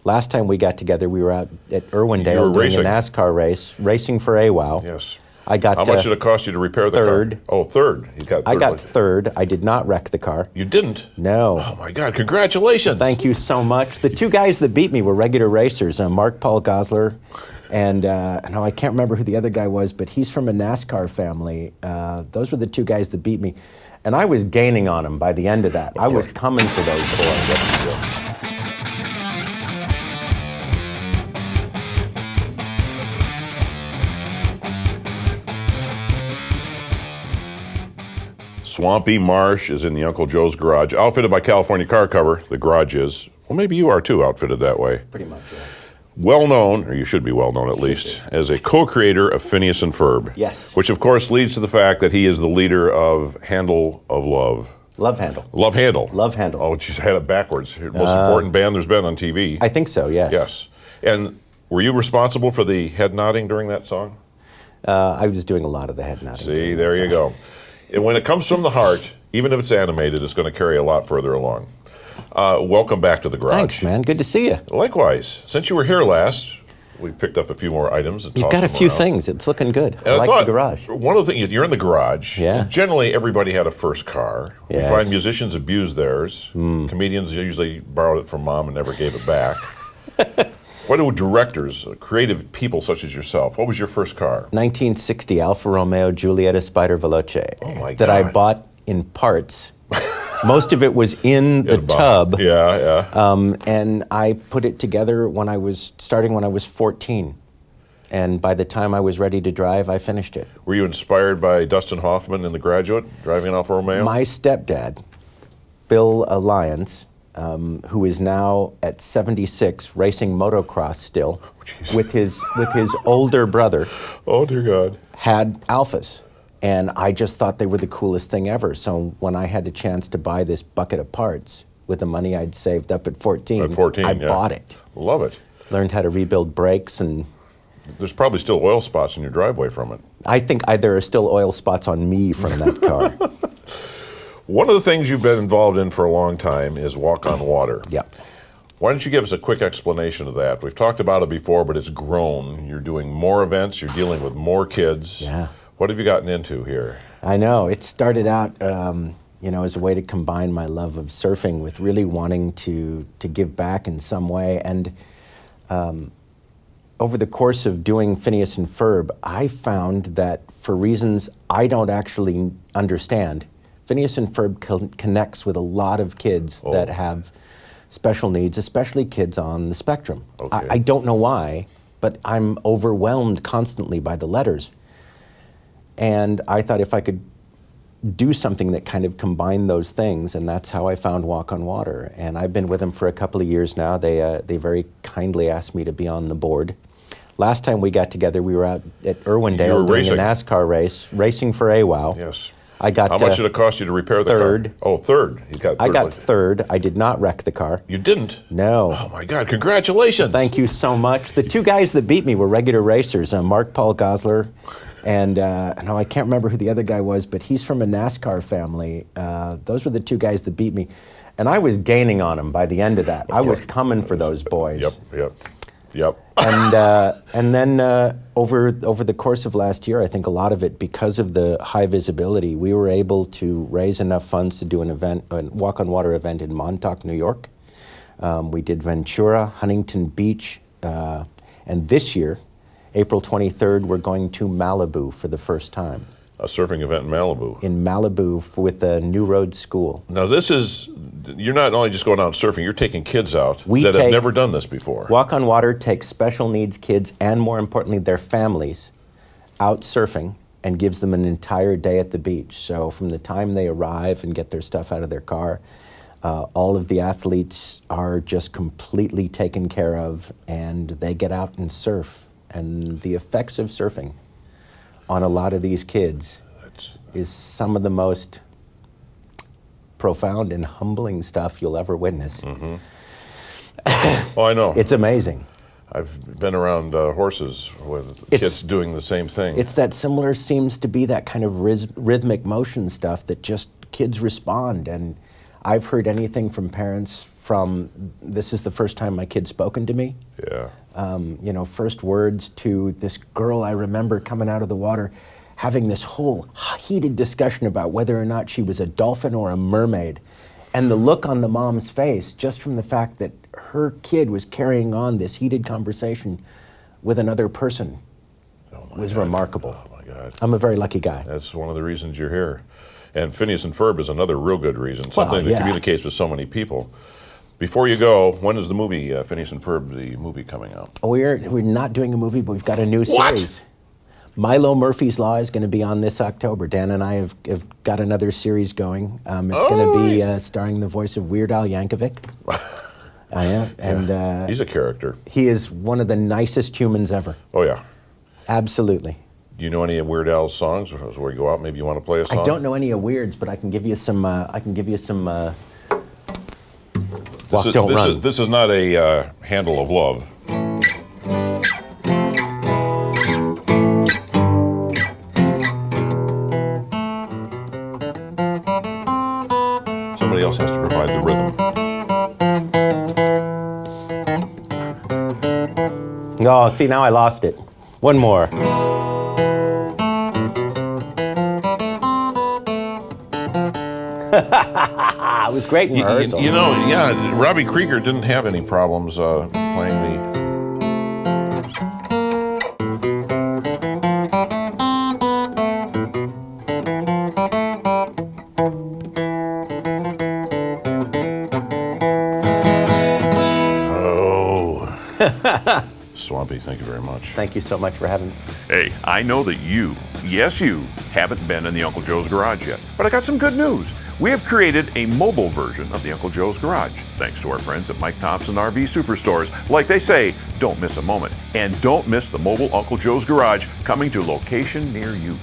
Last time we got together, we were out at Irwindale doing a NASCAR race, racing for AWOW. Yes. I got How much did it cost you to repair the third. car? Oh, third. You got third. I got third. I did not wreck the car. You didn't? No. Oh, my God. Congratulations. Thank you so much. The two guys that beat me were regular racers, Mark Paul Gosler, and no, I can't remember who the other guy was, but he's from a NASCAR family. Those were the two guys that beat me. And I was gaining on them by the end of that. I was coming for those boys. Swampy Marsh is in the Uncle Joe's garage, outfitted by California Car Cover. The garage is, well, maybe you are too, outfitted that way. Pretty much, yeah. Well known, or you should be well known at least, as a co-creator of Phineas and Ferb. Yes. Which, of course, leads to the fact that he is the leader of Handle of Love. Love Handle. Love Handle. Love Handle. Oh, she's had it backwards. Most important band there's been on TV. I think so, yes. Yes. And were you responsible for the head nodding during that song? I was doing a lot of the head nodding. See, there you go. And when it comes from the heart, even if it's animated, it's going to carry a lot further along. Welcome back to the garage. Thanks, man. Good to see you. Likewise. Since you were here last, we picked up a few more items. And You've got a few things. It's looking good. And I like the garage. One of the things, you're in the garage. Yeah. Generally, everybody had a first car. Yes. We find musicians abuse theirs. Comedians usually borrowed it from mom and never gave it back. What do directors, creative people such as yourself, what was your first car? 1960 Alfa Romeo Giulietta Spider Veloce. Oh my God. That I bought in parts. Most of it was in the tub. Yeah, yeah. And I put it together when I was 14. And by the time I was ready to drive, I finished it. Were you inspired by Dustin Hoffman in The Graduate, driving an Alfa Romeo? My stepdad, Bill Lyons, who is now at 76 racing motocross still, with his older brother. Oh, dear God. Had Alphas. And I just thought they were the coolest thing ever. So when I had a chance to buy this bucket of parts with the money I'd saved up at 14, I bought it. Love it. Learned how to rebuild brakes, and there's probably still oil spots in your driveway from it. I think there are still oil spots on me from that car. One of the things you've been involved in for a long time is Walk on Water. Yep. Why don't you give us a quick explanation of that? We've talked about it before, but it's grown. You're doing more events. You're dealing with more kids. Yeah. What have you gotten into here? I know. It started out, as a way to combine my love of surfing with really wanting to give back in some way. And over the course of doing Phineas and Ferb, I found that for reasons I don't actually understand, Phineas and Ferb connects with a lot of kids that have special needs, especially kids on the spectrum. Okay. I don't know why, but I'm overwhelmed constantly by the letters. And I thought if I could do something that kind of combined those things, and that's how I found Walk on Water. And I've been with them for a couple of years now. They very kindly asked me to be on the board. Last time we got together, we were out at Irwindale doing a NASCAR race, racing for AWOW. Yes. I got How much did it cost you to repair the third. car? Oh, third. You got third. I got third. I did not wreck the car. You didn't? No. Oh, my God. Congratulations. Thank you so much. The two guys that beat me were regular racers, Mark Paul Gosler, and no, I can't remember who the other guy was, but he's from a NASCAR family. Those were the two guys that beat me. And I was gaining on them by the end of that. I was coming for those boys. Yep. And then over the course of last year, I think a lot of it, because of the high visibility, we were able to raise enough funds to do an event, a Walk on Water event in Montauk, New York. We did Ventura, Huntington Beach, and this year, April 23rd, we're going to Malibu for the first time. A surfing event in Malibu. In Malibu with the New Road School. Now you're not only just going out surfing, you're taking kids out that have never done this before. Walk on Water takes special needs kids and, more importantly, their families out surfing and gives them an entire day at the beach. So from the time they arrive and get their stuff out of their car, all of the athletes are just completely taken care of, and they get out and surf. And the effects of surfing on a lot of these kids is some of the most profound and humbling stuff you'll ever witness. Mm-hmm. Oh, I know. It's amazing. I've been around horses with kids doing the same thing. It's that seems to be that kind of rhythmic motion stuff that just kids respond. And I've heard anything from parents from this is the first time my kid's spoken to me. Yeah. First words to this girl I remember coming out of the water, having this whole heated discussion about whether or not she was a dolphin or a mermaid. And the look on the mom's face, just from the fact that her kid was carrying on this heated conversation with another person, was remarkable. Oh, my God. I'm a very lucky guy. That's one of the reasons you're here. And Phineas and Ferb is another real good reason, something that communicates with so many people. Before you go, when is the movie, Phineas and Ferb, the movie coming out? We're not doing a movie, but we've got a new series. Milo Murphy's Law is going to be on this October. Dan and I have got another series going. It's going to be starring the voice of Weird Al Yankovic. I am. And he's a character. He is one of the nicest humans ever. Oh, yeah. Absolutely. Do you know any of Weird Al's songs? Where you go out, maybe you want to play a song? I don't know any of Weird's, but I can give you some. This is not a handle of love. Somebody else has to provide the rhythm. Oh, see, now I lost it. One more. It was great in rehearsal. Robbie Krieger didn't have any problems playing the... Swampy, thank you very much. Thank you so much for having me. Hey, I know that you, yes you, haven't been in the Uncle Joe's Garage yet, but I got some good news. We have created a mobile version of the Uncle Joe's Garage, thanks to our friends at Mike Thompson RV Superstores. Like they say, don't miss a moment. And don't miss the mobile Uncle Joe's Garage coming to a location near you.